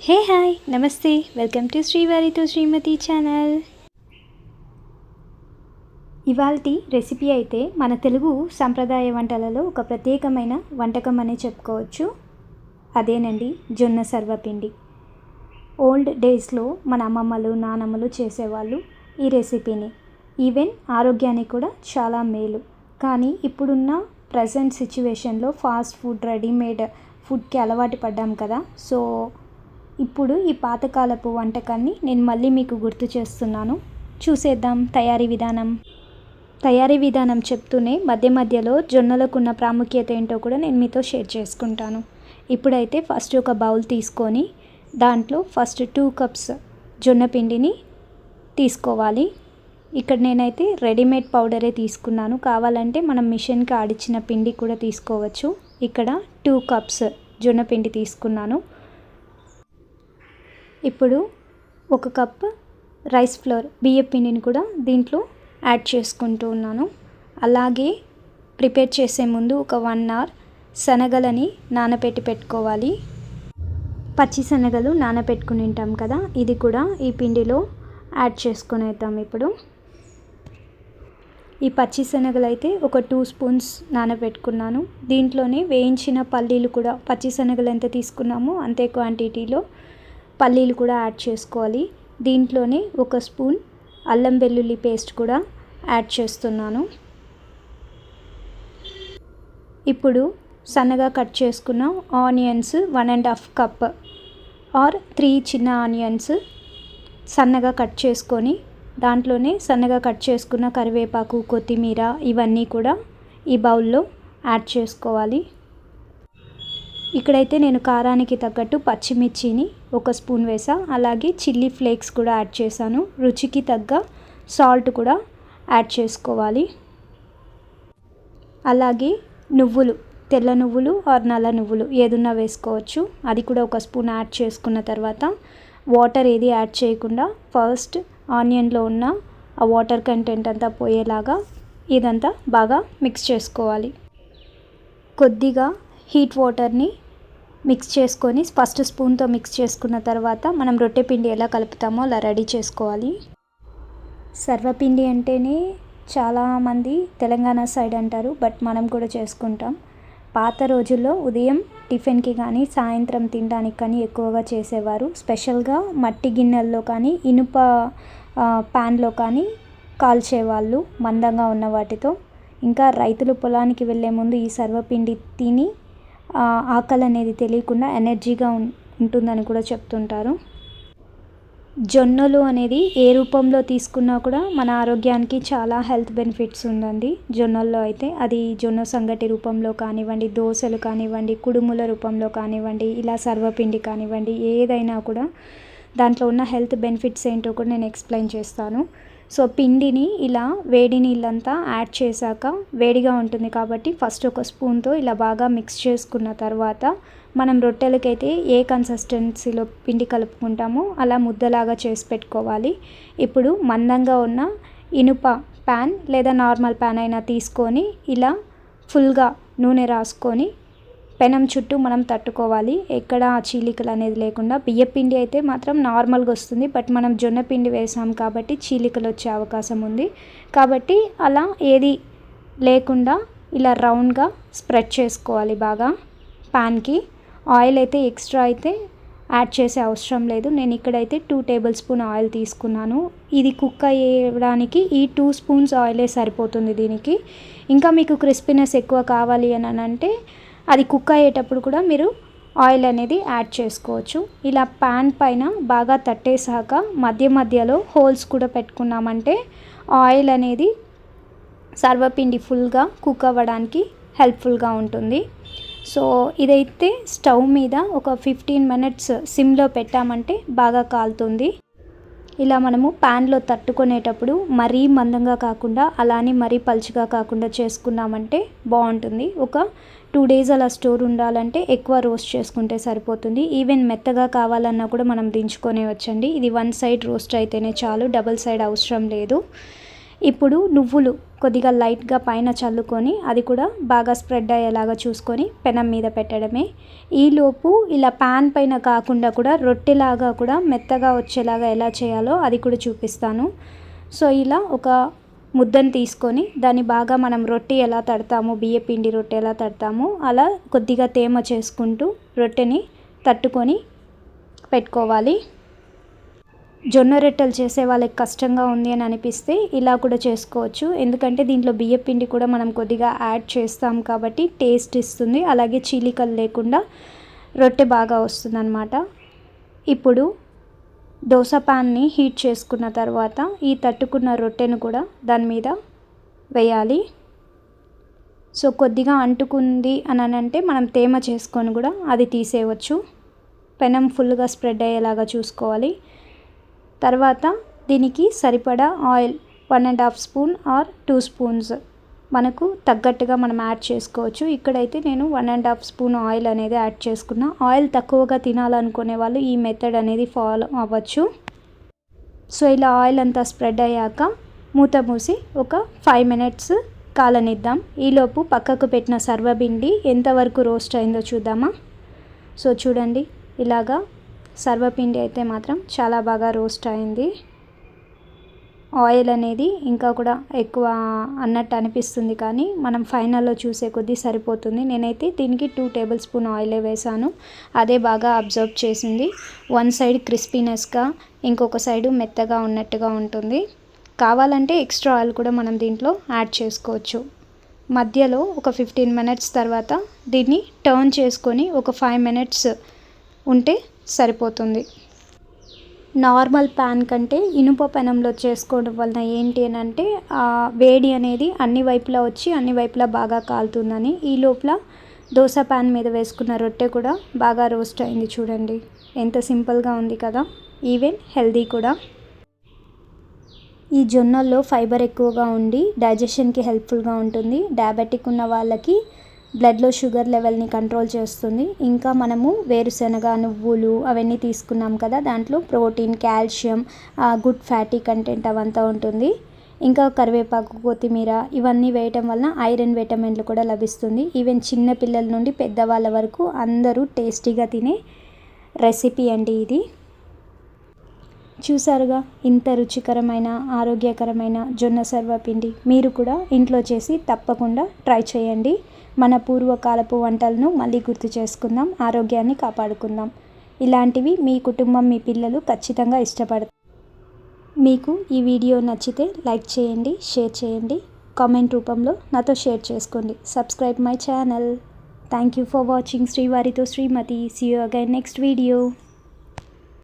Hey hi నమస్తే welcome to శ్రీవారితో Shrimati channel. ఇవాల్టి recipe అయితే మన తెలుగు సంప్రదాయ వంటలలో ఒక ప్రత్యేకమైన వంటకం అనే చెప్పుకోవచ్చు. అదేనండి జొన్న సర్వపిండి. ఓల్డ్ డేస్లో మన అమ్మమ్మలు నానమ్మలు చేసేవాళ్ళు ఈ రెసిపీని. ఈవెన్ ఆరోగ్యానికి కూడా చాలా మేలు. కానీ ఇప్పుడున్న ప్రజెంట్ సిచ్యువేషన్లో ఫాస్ట్ ఫుడ్ రెడీమేడ్ ఫుడ్కి అలవాటు పడ్డాం కదా. సో ఇప్పుడు ఈ పాతకాలపు వంటకాన్ని నేను మళ్ళీ మీకు గుర్తు చేస్తున్నాను. చూసేద్దాం తయారీ విధానం చెప్తూనే మధ్య మధ్యలో జొన్నలకున్న ప్రాముఖ్యత ఏంటో కూడా నేను మీతో షేర్ చేసుకుంటాను. ఇప్పుడైతే ఫస్ట్ ఒక బౌల్ తీసుకొని దాంట్లో ఫస్ట్ 2 కప్స్ జొన్న పిండిని తీసుకోవాలి. ఇక్కడ నేనైతే రెడీమేడ్ పౌడరే తీసుకున్నాను. కావాలంటే మనం మిషన్కి ఆడిచ్చిన పిండి కూడా తీసుకోవచ్చు. ఇక్కడ 2 కప్స్ జొన్న పిండి తీసుకున్నాను. ఇప్పుడు 1 కప్ రైస్ ఫ్లోర్ బియ్య పిండిని కూడా దీంట్లో యాడ్ చేసుకుంటూ ఉన్నాను. అలాగే ప్రిపేర్ చేసే ముందు ఒక 1 అవర్ శనగలని నానబెట్టి పెట్టుకోవాలి. పచ్చి శనగలు నానబెట్టుకుని ఉంటాం కదా, ఇది కూడా ఈ పిండిలో యాడ్ చేసుకునేద్దాం. ఇప్పుడు ఈ పచ్చి శనగలు అయితే ఒక 2 స్పూన్స్ నానబెట్టుకున్నాను. దీంట్లోనే వేయించిన పల్లీలు కూడా, పచ్చి శనగలు ఎంత తీసుకున్నామో అంతే క్వాంటిటీలో పల్లీలు కూడా యాడ్ చేసుకోవాలి. దీంట్లోనే 1 స్పూన్ అల్లం వెల్లుల్లి పేస్ట్ కూడా యాడ్ చేస్తున్నాను. ఇప్పుడు సన్నగా కట్ చేసుకున్న ఆనియన్స్ 1.5 కప్ ఆర్ 3 చిన్న ఆనియన్స్ సన్నగా కట్ చేసుకొని దాంట్లోనే సన్నగా కట్ చేసుకున్న కరివేపాకు, కొత్తిమీర ఇవన్నీ కూడా ఈ బౌల్లో యాడ్ చేసుకోవాలి. ఇక్కడైతే నేను కారానికి తగ్గట్టు పచ్చిమిర్చిని 1 స్పూన్ వేసా. అలాగే చిల్లీ ఫ్లేక్స్ కూడా యాడ్ చేశాను. రుచికి తగ్గ సాల్ట్ కూడా యాడ్ చేసుకోవాలి. అలాగే నువ్వులు, తెల్ల నువ్వులు ఆర్ నల్ల నువ్వులు ఏదున్నా వేసుకోవచ్చు. అది కూడా 1 స్పూన్ యాడ్ చేసుకున్న తర్వాత వాటర్ ఏది యాడ్ చేయకుండా ఫస్ట్ ఆనియన్లో ఉన్న ఆ వాటర్ కంటెంట్ అంతా పోయేలాగా ఇదంతా బాగా మిక్స్ చేసుకోవాలి. కొద్దిగా హీట్ వాటర్ని మిక్స్ చేసుకొని ఫస్ట్ స్పూన్తో మిక్స్ చేసుకున్న తర్వాత మనం రొట్టె పిండి ఎలా కలుపుతామో అలా రెడీ చేసుకోవాలి. సర్వపిండి అంటేనే చాలామంది తెలంగాణ సైడ్ అంటారు, బట్ మనం కూడా చేసుకుంటాం. పాత రోజుల్లో ఉదయం టిఫిన్కి కానీ సాయంత్రం తినడానికి కానీ ఎక్కువగా చేసేవారు. స్పెషల్గా మట్టి గిన్నెల్లో కానీ ఇనుప ప్యాన్లో కానీ కాల్చేవాళ్ళు మందంగా ఉన్న వాటితో. ఇంకా రైతులు పొలానికి వెళ్ళే ముందు ఈ సర్వపిండి తిని ఆకలి అనేది తెలియకుండా ఎనర్జీగా ఉంటుందని కూడా చెప్తుంటారు. జొన్నలు అనేది ఏ రూపంలో తీసుకున్నా కూడా మన ఆరోగ్యానికి చాలా హెల్త్ బెనిఫిట్స్ ఉందండి. జొన్నల్లో అయితే అది జొన్న సంగటి రూపంలో కానివ్వండి, దోశలు కానివ్వండి, కుడుముల రూపంలో కానివ్వండి, ఇలా సర్వపిండి కానివ్వండి, ఏదైనా కూడా దాంట్లో ఉన్న హెల్త్ బెనిఫిట్స్ ఏంటో కూడా నేను ఎక్స్ప్లెయిన్ చేస్తాను. సో పిండిని ఇలా వేడి నీళ్ళంతా యాడ్ చేశాక వేడిగా ఉంటుంది కాబట్టి ఫస్ట్ 1 స్పూన్తో ఇలా బాగా మిక్స్ చేసుకున్న తర్వాత మనం రొట్టెలకైతే ఏ కన్సిస్టెన్సీలో పిండి కలుపుకుంటామో అలా ముద్దలాగా చేసి పెట్టుకోవాలి. ఇప్పుడు మందంగా ఉన్న ఇనుప ప్యాన్ లేదా నార్మల్ ప్యాన్ అయినా తీసుకొని ఇలా ఫుల్గా నూనె రాసుకొని పెనం చుట్టూ మనం తట్టుకోవాలి. ఎక్కడ చీలికలు అనేది లేకుండా. బియ్యపిండి అయితే మాత్రం నార్మల్గా వస్తుంది, బట్ మనం జొన్న పిండి వేసాం కాబట్టి చీలికలు వచ్చే అవకాశం ఉంది. కాబట్టి అలా ఏది లేకుండా ఇలా రౌండ్గా స్ప్రెడ్ చేసుకోవాలి బాగా ప్యాన్కి. ఆయిల్ అయితే ఎక్స్ట్రా అయితే యాడ్ చేసే అవసరం లేదు. నేను ఇక్కడైతే 2 టేబుల్ స్పూన్ ఆయిల్ తీసుకున్నాను. ఇది కుక్ అయ్యడానికి ఈ 2 స్పూన్స్ ఆయిలే సరిపోతుంది దీనికి. ఇంకా మీకు క్రిస్పీనెస్ ఎక్కువ కావాలి అని అంటే అది కుక్ అయ్యేటప్పుడు కూడా మీరు ఆయిల్ అనేది యాడ్ చేసుకోవచ్చు. ఇలా ప్యాన్ పైన బాగా తట్టేసాక మధ్య మధ్యలో హోల్స్ కూడా పెట్టుకున్నామంటే ఆయిల్ అనేది సర్వపిండి ఫుల్గా కుక్ అవ్వడానికి హెల్ప్ఫుల్గా ఉంటుంది. సో ఇదైతే స్టవ్ మీద ఒక 15 మినిట్స్ సిమ్లో పెట్టామంటే బాగా కాలుతుంది. ఇలా మనము ప్యాన్లో తట్టుకునేటప్పుడు మరీ మందంగా కాకుండా అలానే మరీ పలుచగా కాకుండా చేసుకున్నామంటే బాగుంటుంది. ఒక 2 డేస్ అలా స్టోర్ ఉండాలంటే ఎక్కువ రోస్ట్ చేసుకుంటే సరిపోతుంది. ఈవెన్ మెత్తగా కావాలన్నా కూడా మనం దించుకొనే వచ్చండి. ఇది 1 సైడ్ రోస్ట్ అయితేనే చాలు, డబుల్ సైడ్ అవసరం లేదు. ఇప్పుడు నువ్వులు కొద్దిగా లైట్గా పైన చల్లుకొని అది కూడా బాగా స్ప్రెడ్ అయ్యేలాగా చూసుకొని పెనం మీద పెట్టడమే. ఈలోపు ఇలా ప్యాన్ పైన కాకుండా కూడా రొట్టెలాగా కూడా మెత్తగా వచ్చేలాగా ఎలా చేయాలో అది కూడా చూపిస్తాను. సో ఇలా ఒక ముద్దను తీసుకొని దాన్ని బాగా మనం రొట్టె ఎలా తడతామో, బియ్యపిండి రొట్టె ఎలా తడతామో అలా కొద్దిగా తేమ చేసుకుంటూ రొట్టెని తట్టుకొని పెట్టుకోవాలి. జొన్న రొట్టెలు చేసే వాళ్ళకి కష్టంగా ఉంది అని అనిపిస్తే ఇలా కూడా చేసుకోవచ్చు. ఎందుకంటే దీంట్లో బియ్యపిండి కూడా మనం కొద్దిగా యాడ్ చేస్తాం కాబట్టి టేస్ట్ ఇస్తుంది. అలాగే చీలికలు లేకుండా రొట్టె బాగా వస్తుందన్నమాట. ఇప్పుడు దోస ప్యాన్ని హీట్ చేసుకున్న తర్వాత ఈ తట్టుకున్న రొట్టెను కూడా దాని మీద వేయాలి. సో కొద్దిగా అంటుకుంది అని అంటే మనం తేమ చేసుకొని కూడా అది తీసేయవచ్చు. పెనం ఫుల్గా స్ప్రెడ్ అయ్యేలాగా చూసుకోవాలి. తర్వాత దీనికి సరిపడా ఆయిల్ 1.5 స్పూన్ ఆర్ 2 స్పూన్స్ మనకు తగ్గట్టుగా మనం యాడ్ చేసుకోవచ్చు. ఇక్కడైతే నేను 1.5 స్పూన్ ఆయిల్ అనేది యాడ్ చేసుకున్నా. ఆయిల్ తక్కువగా తినాలనుకునే వాళ్ళు ఈ మెథడ్ అనేది ఫాలో అవ్వచ్చు. సో ఇలా ఆయిల్ అంతా స్ప్రెడ్ అయ్యాక మూత మూసి ఒక 5 మినిట్స్ కాలనిద్దాం. ఈలోపు పక్కకు పెట్టిన సర్వపిండి ఎంతవరకు రోస్ట్ అయిందో చూద్దామా. సో చూడండి, ఇలాగా సర్వపిండి అయితే మాత్రం చాలా బాగా రోస్ట్ అయింది. ఆయిల్ అనేది ఇంకా కూడా ఎక్కువ అన్నట్టు అనిపిస్తుంది, కానీ మనం ఫైనల్లో చూసే కొద్దీ సరిపోతుంది. నేనైతే దీనికి 2 టేబుల్ స్పూన్ ఆయిలే వేసాను. అదే బాగా అబ్జర్వ్ చేసింది. వన్ సైడ్ క్రిస్పీనెస్గా, ఇంకొక సైడు మెత్తగా ఉన్నట్టుగా ఉంటుంది. కావాలంటే ఎక్స్ట్రా ఆయిల్ కూడా మనం దీంట్లో యాడ్ చేసుకోవచ్చు. మధ్యలో ఒక 15 మినిట్స్ తర్వాత దీన్ని టర్న్ చేసుకొని ఒక 5 మినిట్స్ ఉంటే సరిపోతుంది. నార్మల్ ప్యాన్ కంటే ఇనుప పెనంలో చేసుకోవడం వలన ఏంటి అని అంటే వేడి అనేది అన్ని వైపులా వచ్చి అన్ని వైపులా బాగా కాలుతుందని. ఈ లోపల దోశ ప్యాన్ మీద వేసుకున్న రొట్టె కూడా బాగా రోస్ట్ అయింది. చూడండి ఎంత సింపుల్గా ఉంది కదా, ఈవెన్ హెల్దీ కూడా. ఈ జొన్నల్లో ఫైబర్ ఎక్కువగా ఉండి డైజెషన్కి హెల్ప్ఫుల్గా ఉంటుంది. డయాబెటిక్ ఉన్న వాళ్ళకి బ్లడ్లో షుగర్ లెవెల్ని కంట్రోల్ చేస్తుంది. ఇంకా మనము వేరుశనగ, నువ్వులు అవన్నీ తీసుకున్నాం కదా, దాంట్లో protein, calcium, good fatty content అవంతా ఉంటుంది. ఇంకా కరివేపాకు, కొత్తిమీర ఇవన్నీ వేయటం వలన ఐరన్, విటమిన్లు కూడా లభిస్తుంది. ఈవెన్ చిన్న పిల్లల నుండి పెద్దవాళ్ళ వరకు అందరూ టేస్టీగా తినే రెసిపీ అండి ఇది. చూసారుగా, ఇంత రుచికరమైన ఆరోగ్యకరమైన జొన్న సర్వపిండి మీరు కూడా ఇంట్లో చేసి తప్పకుండా ట్రై చేయండి. మన పూర్వకాలపు వంటలను మళ్ళీ గుర్తు చేసుకుందాం, ఆరోగ్యాన్ని కాపాడుకుందాం. ఇలాంటివి మీ కుటుంబం, మీ పిల్లలు ఖచ్చితంగా ఇష్టపడతారు. మీకు ఈ వీడియో నచ్చితే లైక్ చేయండి, షేర్ చేయండి, కామెంట్ రూపంలో నాతో షేర్ చేసుకోండి. Subscribe my channel. Thank you for watching శ్రీవారితో శ్రీమతి. See you again next video.